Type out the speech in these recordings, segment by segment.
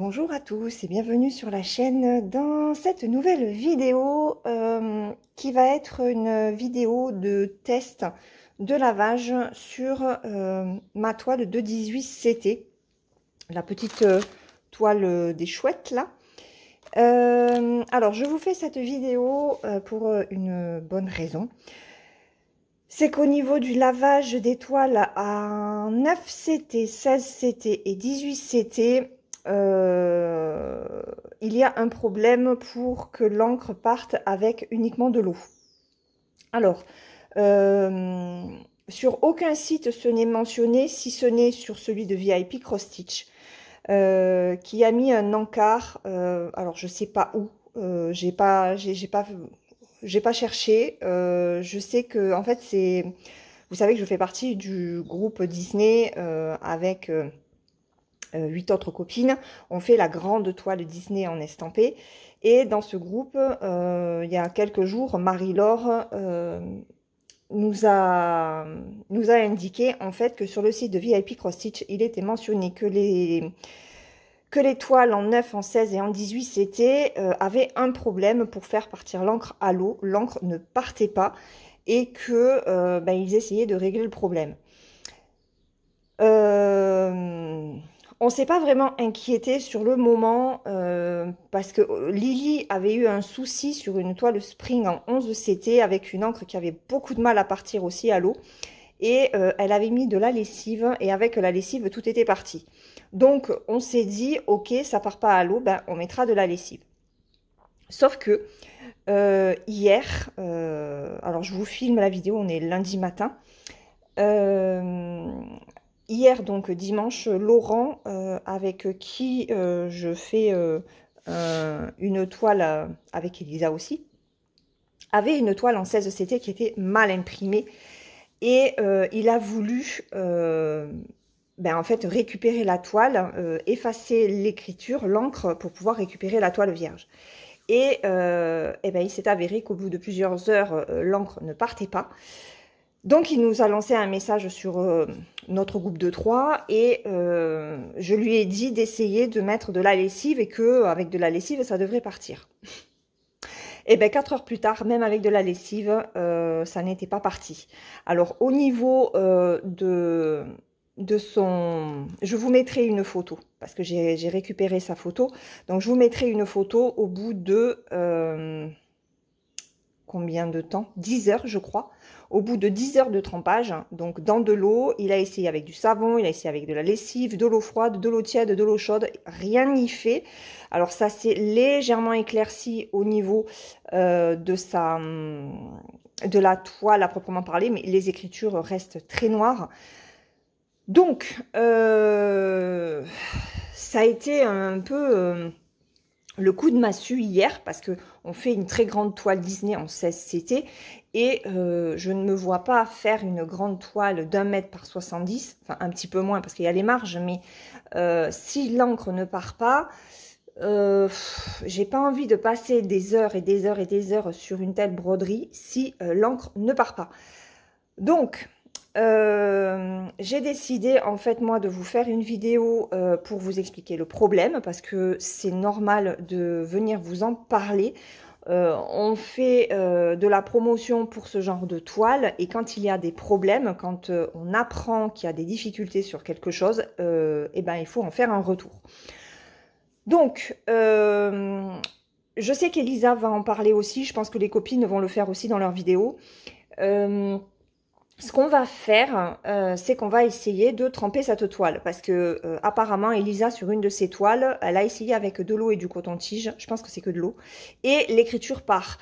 Bonjour à tous et bienvenue sur la chaîne dans cette nouvelle vidéo qui va être une vidéo de test de lavage sur ma toile de 18 CT, la petite toile des chouettes là. Alors je vous fais cette vidéo pour une bonne raison. C'est qu'au niveau du lavage des toiles à 9 CT, 16 CT et 18 CT, il y a un problème pour que l'encre parte avec uniquement de l'eau. Alors, sur aucun site ce n'est mentionné, si ce n'est sur celui de VIP Cross Stitch, qui a mis un encart, alors je sais pas où, j'ai pas cherché. Je sais que en fait c'est, vous savez que je fais partie du groupe Disney avec 8 autres copines. On fait la grande toile Disney en estampé. Et dans ce groupe, il y a quelques jours, Marie-Laure nous a indiqué en fait que sur le site de VIP Cross Stitch, il était mentionné que les toiles en 9, en 16 et en 18 CT avaient un problème pour faire partir l'encre à l'eau. L'encre ne partait pas et que ils essayaient de régler le problème. On ne s'est pas vraiment inquiété sur le moment parce que Lily avait eu un souci sur une toile Spring en 11 CT avec une encre qui avait beaucoup de mal à partir aussi à l'eau. Et elle avait mis de la lessive et avec la lessive tout était parti. Donc on s'est dit ok, ça part pas à l'eau, ben on mettra de la lessive. Sauf que hier, alors je vous filme la vidéo, on est lundi matin. Hier donc dimanche, Laurent avec qui je fais une toile avec Elisa aussi, avait une toile en 16 CT qui était mal imprimée. Et il a voulu en fait récupérer la toile, effacer l'écriture, l'encre pour pouvoir récupérer la toile vierge. Et il s'est avéré qu'au bout de plusieurs heures, l'encre ne partait pas. Donc il nous a lancé un message sur notre groupe de 3 et je lui ai dit d'essayer de mettre de la lessive et qu'avec de la lessive, ça devrait partir. Et 4 heures plus tard, même avec de la lessive, ça n'était pas parti. Alors au niveau de son... Je vous mettrai une photo, parce que j'ai récupéré sa photo. Donc je vous mettrai une photo au bout de... combien de temps? 10 heures, je crois. Au bout de 10 heures de trempage, donc dans de l'eau, il a essayé avec du savon, il a essayé avec de la lessive, de l'eau froide, de l'eau tiède, de l'eau chaude, rien n'y fait. Alors ça s'est légèrement éclairci au niveau de la toile à proprement parler, mais les écritures restent très noires. Donc, ça a été un peu... le coup de massue hier, parce que on fait une très grande toile Disney en 16 CT, et je ne me vois pas faire une grande toile d'1 mètre par 70, enfin un petit peu moins parce qu'il y a les marges, mais si l'encre ne part pas, j'ai pas envie de passer des heures et des heures et des heures sur une telle broderie si l'encre ne part pas. Donc, j'ai décidé en fait moi de vous faire une vidéo pour vous expliquer le problème parce que c'est normal de venir vous en parler. On fait de la promotion pour ce genre de toile et quand il y a des problèmes, quand on apprend qu'il y a des difficultés sur quelque chose, il faut en faire un retour. Donc, je sais qu'Elisa va en parler aussi, je pense que les copines vont le faire aussi dans leur vidéo. Ce qu'on va faire, c'est qu'on va essayer de tremper cette toile parce que apparemment Elisa sur une de ses toiles, elle a essayé avec de l'eau et du coton-tige, je pense que c'est que de l'eau, et l'écriture part.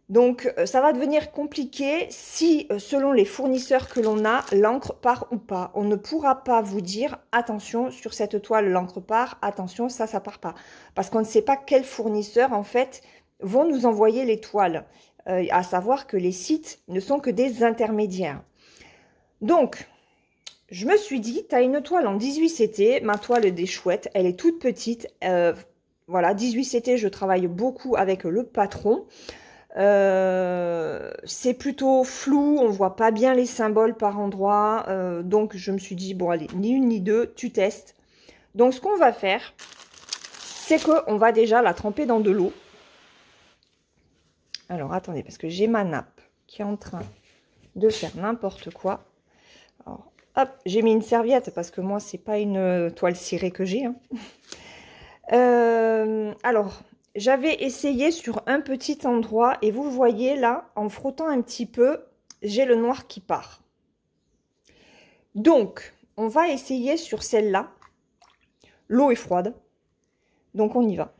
Donc ça va devenir compliqué si selon les fournisseurs que l'on a, l'encre part ou pas. On ne pourra pas vous dire attention sur cette toile l'encre part, attention ça part pas. Parce qu'on ne sait pas quels fournisseurs en fait vont nous envoyer les toiles. À savoir que les sites ne sont que des intermédiaires. Donc, je me suis dit, tu as une toile en 18 CT, ma toile des chouettes, elle est toute petite. Voilà, 18 CT, je travaille beaucoup avec le patron. C'est plutôt flou, on voit pas bien les symboles par endroit. Donc, je me suis dit, bon, allez, ni une ni deux, tu testes. Donc, ce qu'on va faire, c'est qu'on va déjà la tremper dans de l'eau. Alors, attendez, parce que j'ai ma nappe qui est en train de faire n'importe quoi. Alors, hop, j'ai mis une serviette parce que moi, c'est pas une toile cirée que j'ai. Hein. Alors, j'avais essayé sur un petit endroit et vous voyez là, en frottant un petit peu, j'ai le noir qui part. Donc, on va essayer sur celle-là. L'eau est froide, donc on y va.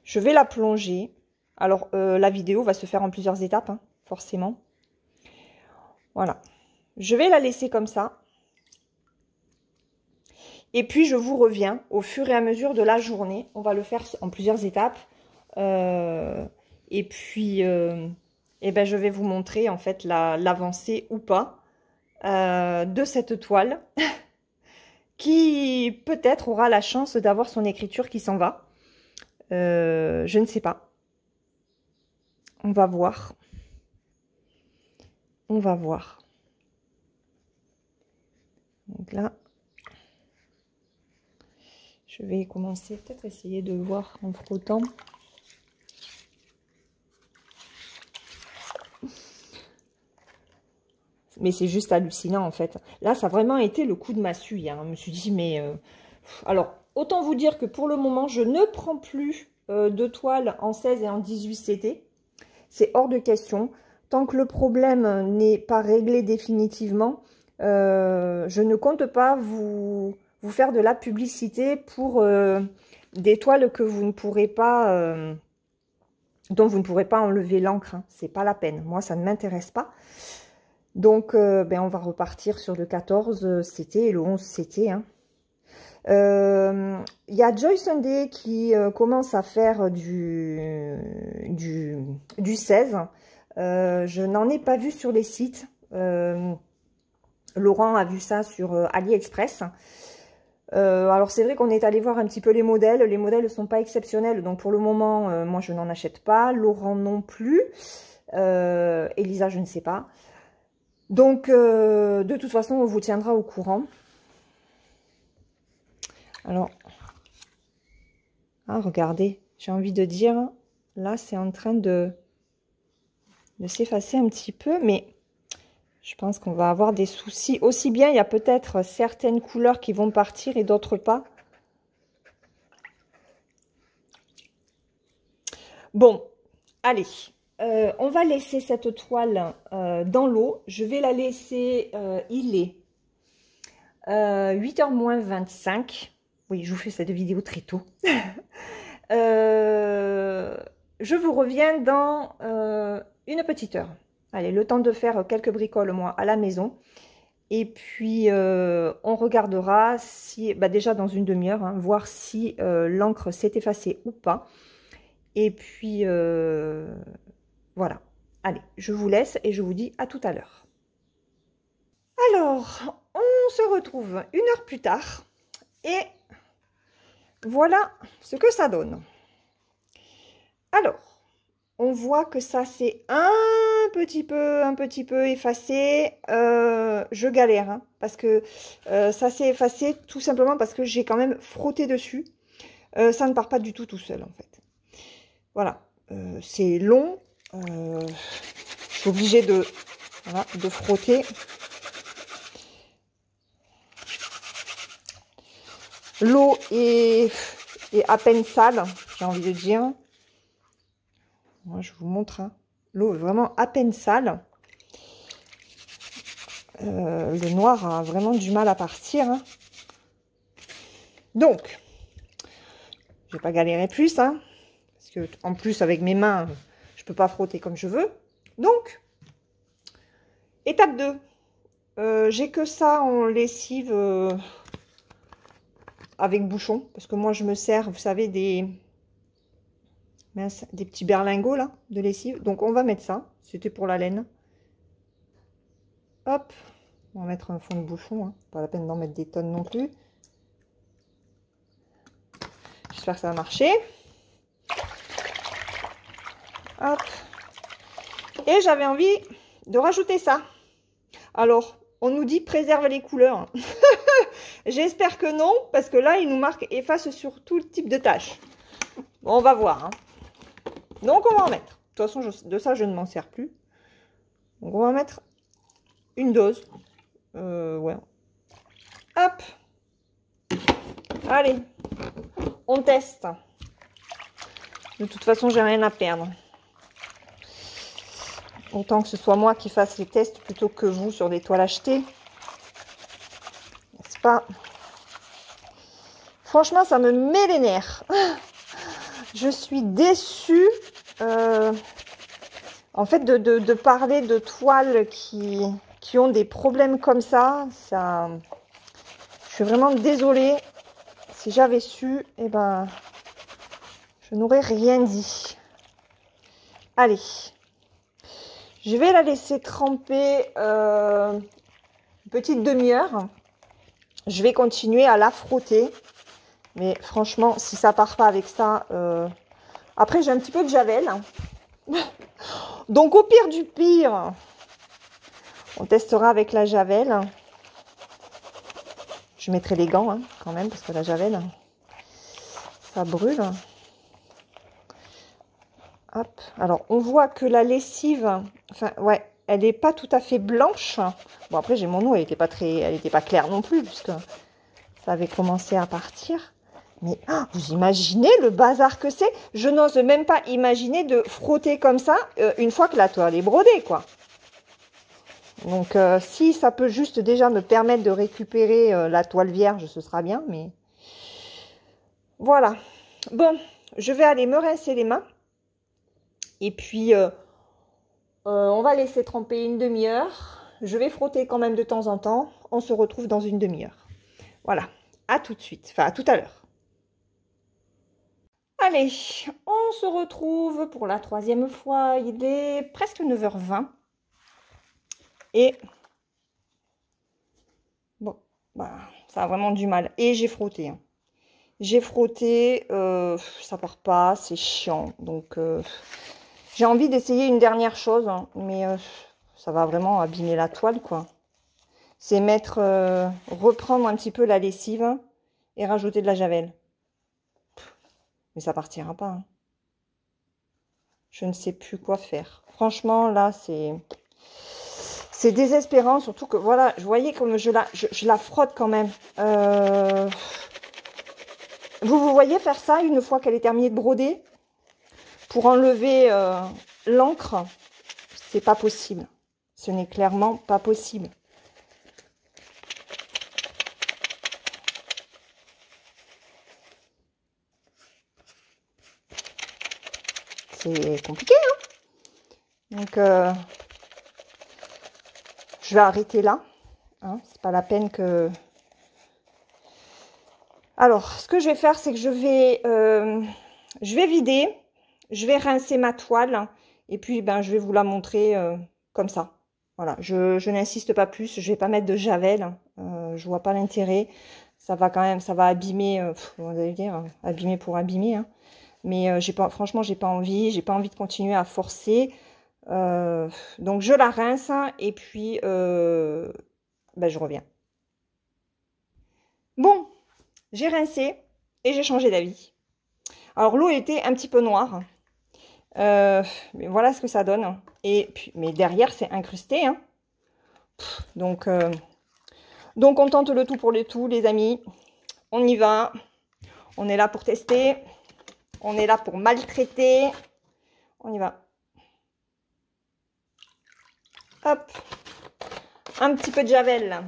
Je vais la plonger. Alors, la vidéo va se faire en plusieurs étapes, hein, forcément. Voilà. Je vais la laisser comme ça. Et puis, je vous reviens au fur et à mesure de la journée. On va le faire en plusieurs étapes. Et puis, eh ben, je vais vous montrer en fait l'avancée ou pas de cette toile qui peut-être aura la chance d'avoir son écriture qui s'en va. Je ne sais pas. On va voir. On va voir. Donc là, je vais commencer, peut-être essayer de voir en frottant. Mais c'est juste hallucinant en fait. Là, ça a vraiment été le coup de massue hier. Je me suis dit, mais... Alors, autant vous dire que pour le moment, je ne prends plus de toile en 16 et en 18 CT. C'est hors de question. Tant que le problème n'est pas réglé définitivement, je ne compte pas vous faire de la publicité pour des toiles que vous ne pourrez pas, dont vous ne pourrez pas enlever l'encre. Hein. C'est pas la peine. Moi, ça ne m'intéresse pas. Donc, ben, on va repartir sur le 14 CT et le 11 CT. Hein. Y a Joy Sunday qui commence à faire du 16. Je n'en ai pas vu sur les sites. Laurent a vu ça sur AliExpress. Alors c'est vrai qu'on est allé voir un petit peu les modèles. Les modèles ne sont pas exceptionnels. Donc pour le moment, moi je n'en achète pas. Laurent non plus. Elisa, je ne sais pas. Donc de toute façon, on vous tiendra au courant. Alors, ah, regardez, j'ai envie de dire, là c'est en train de s'effacer un petit peu, mais je pense qu'on va avoir des soucis. Aussi bien, il y a peut-être certaines couleurs qui vont partir et d'autres pas. Bon, allez, on va laisser cette toile dans l'eau. Je vais la laisser, il est 8h moins 25. Oui, je vous fais cette vidéo très tôt. Je vous reviens dans une petite heure. Allez, le temps de faire quelques bricoles, moi, à la maison. Et puis, on regardera si, bah déjà dans une demi-heure, hein, voir si l'encre s'est effacée ou pas. Et puis, voilà. Allez, je vous laisse et je vous dis à tout à l'heure. Alors, on se retrouve une heure plus tard. Et voilà ce que ça donne. Alors, on voit que ça s'est un petit peu effacé. Je galère, hein, parce que ça s'est effacé tout simplement parce que j'ai quand même frotté dessus. Ça ne part pas du tout seul, en fait. Voilà, c'est long. Je suis obligée de, voilà, de frotter. L'eau est à peine sale, j'ai envie de dire. Moi, je vous montre. Hein. L'eau est vraiment à peine sale. Le noir a vraiment du mal à partir. Hein. Donc, je vais pas galérer plus. Hein, parce que en plus, avec mes mains, je peux pas frotter comme je veux. Donc, étape 2. J'ai que ça en lessive avec bouchon. Parce que moi, je me sers, vous savez, des petits berlingots là, de lessive. Donc, on va mettre ça. C'était pour la laine. Hop. On va mettre un fond de bouchon. Hein. Pas la peine d'en mettre des tonnes non plus. J'espère que ça va marcher. Hop. Et j'avais envie de rajouter ça. Alors, on nous dit préserve les couleurs. J'espère que non, parce que là, il nous marque efface sur tout type de tâches. Bon, on va voir. Hein. Donc, on va en mettre. De toute façon, de ça, je ne m'en sers plus. Donc, on va en mettre une dose. Ouais. Hop. Allez. On teste. De toute façon, j'ai rien à perdre. Autant que ce soit moi qui fasse les tests plutôt que vous sur des toiles achetées. N'est-ce pas? Franchement, ça me met les nerfs. Je suis déçue. En fait, de parler de toiles qui ont des problèmes comme ça, je suis vraiment désolée. Si j'avais su, eh ben, je n'aurais rien dit. Allez. Je vais la laisser tremper une petite demi-heure. Je vais continuer à la frotter. Mais franchement, si ça part pas avec ça... Après, j'ai un petit peu de javel. Donc, au pire du pire, on testera avec la javel. Je mettrai les gants hein, quand même, parce que la javel, ça brûle. Hop. Alors, on voit que la lessive, enfin, ouais, elle n'est pas tout à fait blanche. Bon, après, j'ai mon eau, elle n'était pas claire non plus, puisque ça avait commencé à partir. Mais vous imaginez le bazar que c'est? Je n'ose même pas imaginer de frotter comme ça une fois que la toile est brodée, quoi. Donc, si ça peut juste déjà me permettre de récupérer la toile vierge, ce sera bien, mais... Voilà. Bon, je vais aller me rincer les mains. Et puis, on va laisser tremper une demi-heure. Je vais frotter quand même de temps en temps. On se retrouve dans une demi-heure. Voilà. À tout de suite. Enfin, à tout à l'heure. Allez, on se retrouve pour la troisième fois. Il est presque 9h20. Et bon, bah, ça a vraiment du mal. Et j'ai frotté. Hein. J'ai frotté, ça part pas, c'est chiant. Donc, j'ai envie d'essayer une dernière chose, hein, mais ça va vraiment abîmer la toile, quoi. C'est reprendre un petit peu la lessive et rajouter de la javel. Mais ça partira pas. Hein. Je ne sais plus quoi faire. Franchement, là, c'est désespérant, surtout que, voilà, je voyais comme je la frotte quand même. Vous voyez faire ça une fois qu'elle est terminée de broder? Pour enlever l'encre, c'est pas possible. Ce n'est clairement pas possible. C'est compliqué, hein? Donc, je vais arrêter là. Hein, c'est pas la peine que... Alors, ce que je vais faire, c'est que je vais vider. Je vais rincer ma toile. Et puis, ben, je vais vous la montrer comme ça. Voilà, je n'insiste pas plus. Je vais pas mettre de javel. Je vois pas l'intérêt. Ça va quand même, ça va abîmer, vous allez dire, abîmer pour abîmer. Hein. Mais franchement, j'ai pas envie. J'ai pas envie de continuer à forcer. Donc, je la rince. Et puis, ben, je reviens. Bon, j'ai rincé et j'ai changé d'avis. Alors, l'eau était un petit peu noire. Mais voilà ce que ça donne. Et puis, mais derrière, c'est incrusté. Hein. Donc, on tente le tout pour le tout, les amis. On y va. On est là pour tester. On est là pour maltraiter. On y va. Hop. Un petit peu de javel.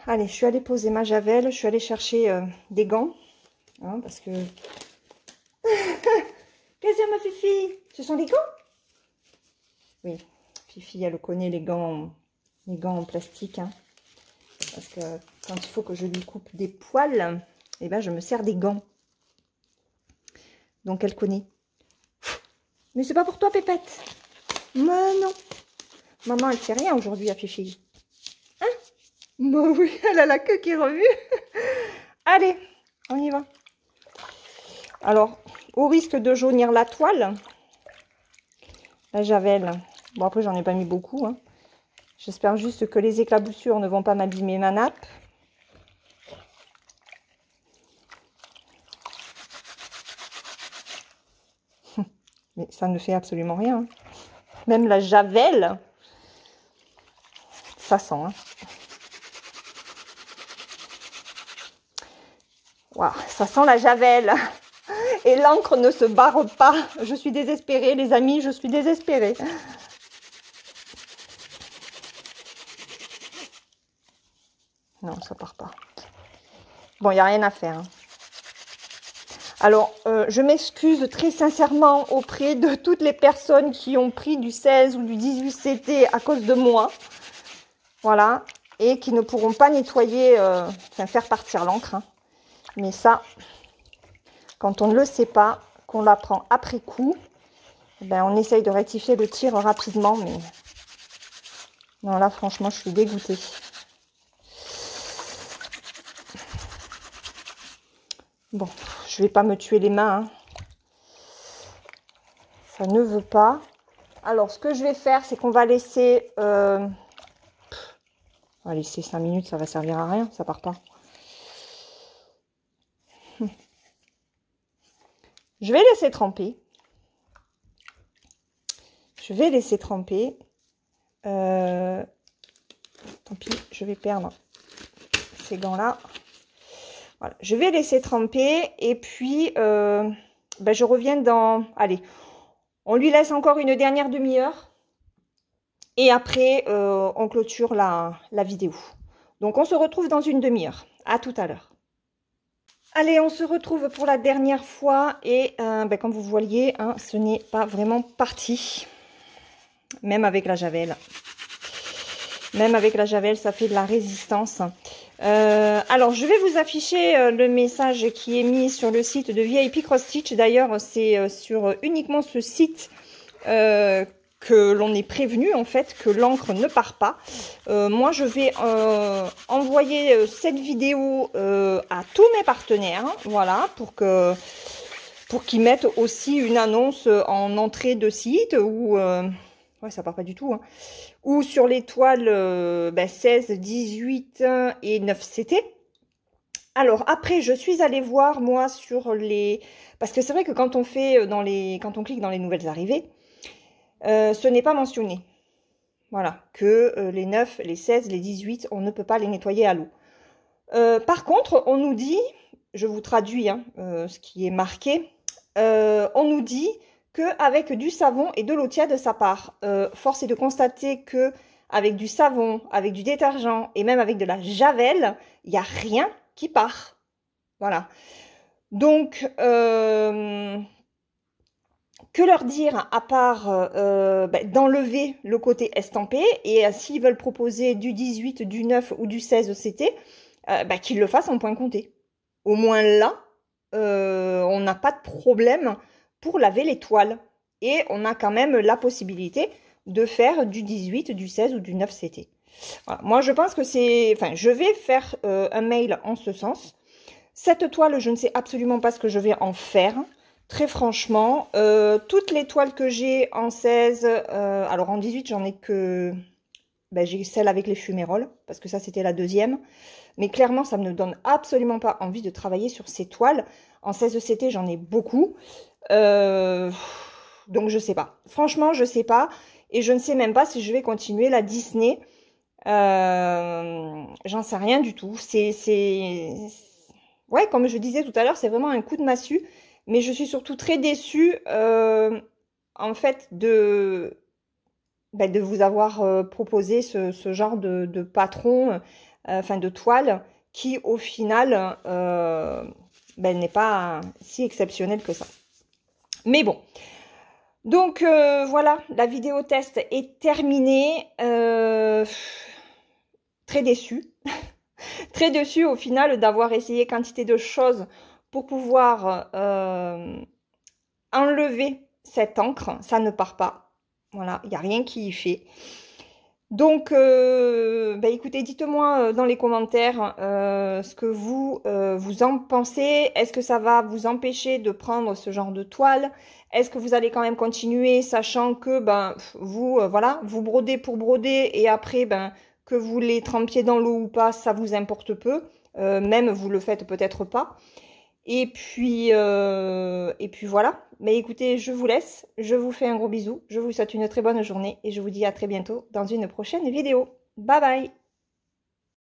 Allez, je suis allée poser ma javel. Je suis allée chercher des gants. Hein, parce que... Qu'est-ce que ma Fifi? Ce sont des gants? Oui, Fifi, elle connaît les gants en plastique. Hein. Parce que quand il faut que je lui coupe des poils, eh ben, je me sers des gants. Donc, elle connaît. Mais c'est pas pour toi, Pépette. Mais non. Maman, elle fait rien aujourd'hui à Fifi. Hein? Bah oui, elle a la queue qui est revue. Allez, on y va. Alors, au risque de jaunir la toile, la javel, bon après j'en ai pas mis beaucoup, hein. J'espère juste que les éclaboussures ne vont pas m'abîmer ma nappe. Mais ça ne fait absolument rien. Même la javel, ça sent. Hein. Wow, ça sent la javel. Et l'encre ne se barre pas. Je suis désespérée, les amis, je suis désespérée. Non, ça part pas. Bon, il n'y a rien à faire. Hein. Alors, je m'excuse très sincèrement auprès de toutes les personnes qui ont pris du 16 ou du 18 CT à cause de moi. Voilà. Et qui ne pourront pas nettoyer, enfin faire partir l'encre. Hein. Mais ça, quand on ne le sait pas, qu'on l'apprend après coup, ben on essaye de rectifier le tir rapidement. Mais non, là, franchement, je suis dégoûtée. Bon, je vais pas me tuer les mains. Hein. Ça ne veut pas. Alors, ce que je vais faire, c'est qu'on va laisser... on va laisser 5 minutes, ça va servir à rien, ça part pas. Je vais laisser tremper. Je vais laisser tremper. Tant pis, je vais perdre ces gants-là. Voilà, je vais laisser tremper et puis ben, je reviens dans... Allez, on lui laisse encore une dernière demi-heure et après on clôture la vidéo. Donc on se retrouve dans une demi-heure. À tout à l'heure. Allez, on se retrouve pour la dernière fois et ben, comme vous voyez, hein, ce n'est pas vraiment parti. Même avec la javel. Même avec la javel, ça fait de la résistance. Alors, je vais vous afficher le message qui est mis sur le site de VIP Cross Stitch. D'ailleurs, c'est sur uniquement ce site que l'on est prévenu, en fait, que l'encre ne part pas. Moi, je vais envoyer cette vidéo à tous mes partenaires, hein, voilà, pour qu'ils mettent aussi une annonce en entrée de site ou... ouais, ça part pas du tout, hein. Ou sur les toiles 16, 18 et 9 CT. Alors après, je suis allée voir moi sur les... Parce que c'est vrai que quand on fait quand on clique dans les nouvelles arrivées, ce n'est pas mentionné. Voilà, que les 9, les 16, les 18, on ne peut pas les nettoyer à l'eau. Par contre, on nous dit, je vous traduis hein, ce qui est marqué, on nous dit qu'avec du savon et de l'eau tiède, ça part. Force est de constater que avec du savon, avec du détergent et même avec de la javel, il n'y a rien qui part. Voilà. Donc, que leur dire à part d'enlever le côté estampé et s'ils veulent proposer du 18, du 9 ou du 16 CT, qu'ils le fassent en point compté. Au moins là, on n'a pas de problème pour laver les toiles. Et on a quand même la possibilité de faire du 18, du 16 ou du 9 CT. Voilà. Moi, je pense que c'est... Enfin, je vais faire un mail en ce sens. Cette toile, je ne sais absolument pas ce que je vais en faire. Très franchement, toutes les toiles que j'ai en 16, alors en 18, j'en ai que... j'ai celle avec les fuméroles, parce que ça, c'était la deuxième. Mais clairement, ça ne me donne absolument pas envie de travailler sur ces toiles. En 16 CT, j'en ai beaucoup. Donc, je sais pas. Franchement, je sais pas. Et je ne sais même pas si je vais continuer la Disney. J'en sais rien du tout. Ouais, comme je disais tout à l'heure, c'est vraiment un coup de massue. Mais je suis surtout très déçue, en fait, de vous avoir proposé ce genre de patron, enfin de toile, qui au final n'est pas si exceptionnel que ça. Mais bon, donc voilà, la vidéo test est terminée. Très déçue. Très déçue au final d'avoir essayé quantité de choses pour pouvoir enlever cette encre. Ça ne part pas. Voilà, il n'y a rien qui y fait. Donc, écoutez, dites-moi dans les commentaires ce que vous en pensez. Est-ce que ça va vous empêcher de prendre ce genre de toile? Est-ce que vous allez quand même continuer, sachant que vous, voilà, vous brodez pour broder et après, que vous les trempiez dans l'eau ou pas, ça vous importe peu. Même vous le faites peut-être pas. Et puis voilà. Mais écoutez, je vous laisse. Je vous fais un gros bisou. Je vous souhaite une très bonne journée et je vous dis à très bientôt dans une prochaine vidéo. Bye bye!